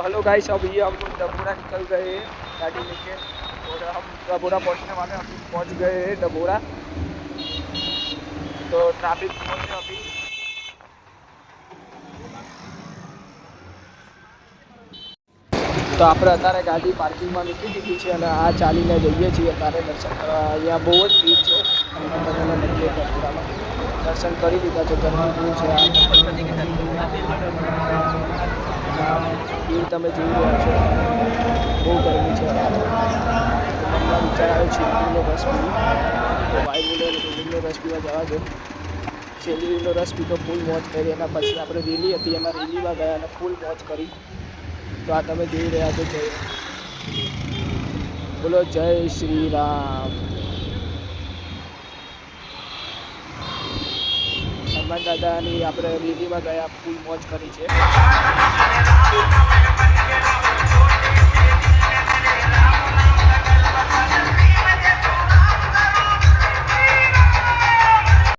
Hello guys, अभी हम डबोरा निकल गए हैं गाड़ी लेके और हम डबोरा पहुंचने वाले हैं। अभी पहुंच गए हैं डबोरा, तो ट्रैफिक फुल है अभी। તો આપણે અત્યારે ગાડી પાર્કિંગમાં મૂકી દીધી છે અને આ ચાલીને જઈએ છીએ અત્યારે દર્શન કરવા। અહીંયા બહુ જ ભીડ છે હનુમાન મંદિર ડબોરામાં। દર્શન કરી લીધા છે, ગરમી બહુ છે। ભીડ તમે જોઈ રહ્યા છો, બહુ ગરમી છે। હમણાં વિચાર આવ્યો શેરડીનો રસ પીવું, તો ભાઈ બોલે શેરડીનો રસ પીવા જવા દો। શેરડીનો રસ પીતો ફૂલ મોજ કરી। એના પછી આપણે રેલી હતી, એમાં રેલીમાં ગયા અને ફૂલ મોજ કરી। તો આ તમે જોઈ રહ્યા છો, જય બોલો જય શ્રી રામ। હનુમાન દાદાની આપણે રેલીમાં ગયા, ફૂલ મોજ કરી છે।